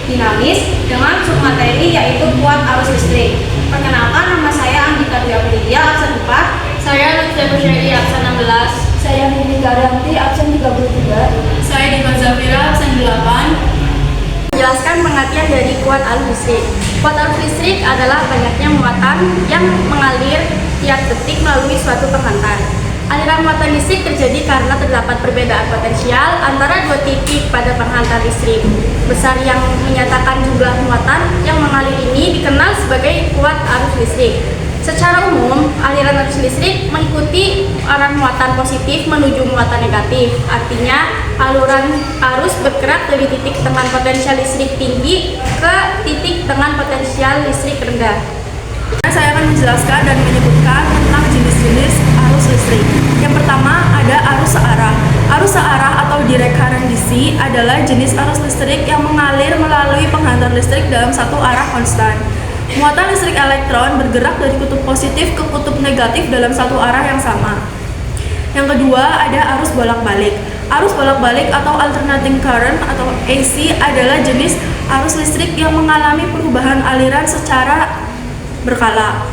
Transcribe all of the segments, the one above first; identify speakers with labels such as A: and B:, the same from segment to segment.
A: dinamis dengan submateri yaitu kuat arus listrik. Perkenalkan, nama saya Andika Dwi Aprilia, absen 4.
B: Saya Lutfi Syari, absen 16.
C: Saya Nini Garanti, absen 33.
B: Saya Dika Zafira, absen 8.
D: Menjelaskan pengertian dari kuat arus listrik. Kuat arus listrik adalah banyaknya muatan yang mengalir tiap detik melalui suatu penghantar. Aliran muatan listrik terjadi karena terdapat perbedaan potensial antara dua titik pada penghantar listrik. Besar yang menyatakan jumlah muatan yang mengalir ini dikenal sebagai kuat arus listrik. Secara umum, aliran arus listrik mengikuti arah muatan positif menuju muatan negatif. Artinya, aluran arus bergerak dari titik dengan potensial listrik tinggi ke titik dengan potensial listrik rendah.
B: Saya akan menjelaskan dan menyebutkan tentang jenis-jenis arus listrik. Yang pertama ada arus searah. Arus searah atau direct current DC adalah jenis arus listrik yang mengalir melalui penghantar listrik dalam satu arah konstan. Muatan listrik elektron bergerak dari kutub positif ke kutub negatif dalam satu arah yang sama. Yang kedua ada arus bolak-balik. Arus bolak-balik atau alternating current atau AC adalah jenis arus listrik yang mengalami perubahan aliran secara berkala.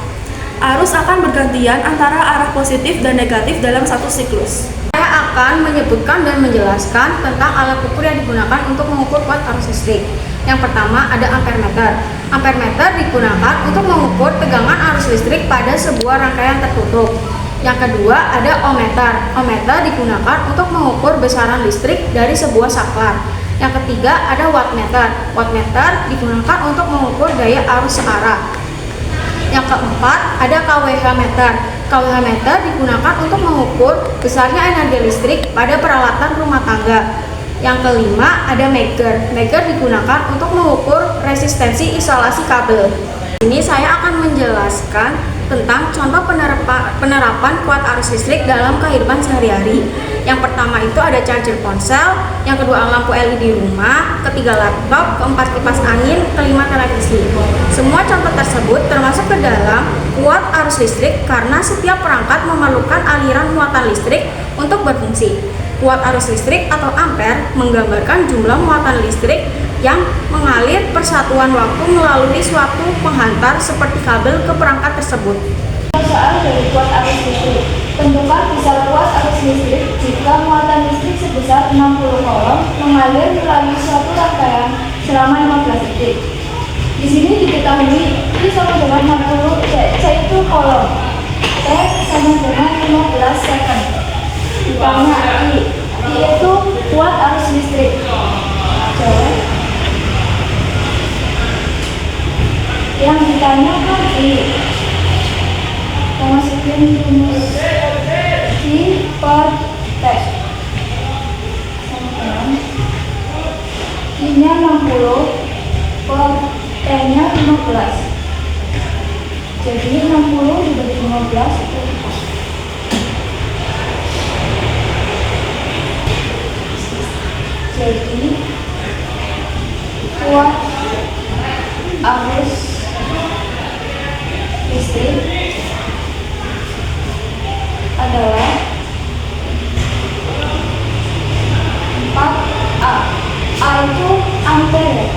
B: Arus akan bergantian antara arah positif dan negatif dalam satu siklus.
A: Saya akan menyebutkan dan menjelaskan tentang alat ukur yang digunakan untuk mengukur kuat arus listrik. Yang pertama ada ampermeter. Ampermeter digunakan untuk mengukur tegangan arus listrik pada sebuah rangkaian tertutup. Yang kedua ada ohmmeter. Ohmmeter digunakan untuk mengukur besaran listrik dari sebuah saklar. Yang ketiga ada wattmeter. Wattmeter digunakan untuk mengukur daya arus searah. Yang keempat ada kWh meter. kWh meter digunakan untuk mengukur besarnya energi listrik pada peralatan rumah tangga. Yang kelima ada Megger. Megger digunakan untuk mengukur resistensi isolasi kabel. Ini saya akan menjelaskan tentang contoh penerapan kuat arus listrik dalam kehidupan sehari-hari. Yang pertama itu ada charger ponsel, yang kedua lampu LED rumah, ketiga laptop, keempat kipas angin, kelima televisi. Semua contoh tersebut termasuk ke dalam kuat arus listrik karena setiap perangkat memerlukan aliran muatan listrik untuk berfungsi. Kuat arus listrik atau ampere menggambarkan jumlah muatan listrik yang mengalir persatuan waktu melalui suatu penghantar seperti kabel ke perangkat tersebut.
C: Soal dari kuat arus listrik. Tentukan besar kuat arus listrik jika muatan listrik sebesar 60 kolom mengalir melalui suatu rangkaian selama 15 detik. Di sini diketahui I sama dengan 60 yaitu kolom, T sama dengan 15 second. Ditanya I itu kuat arus listrik. Jawab. Yang ditanyakan I masukin rumus I per T sama dengan I nya 60 per T nya 15. Jadi 60 dibagi 15 itu 4. Jadi kuat arus listrik adalah 4A. A itu ampere.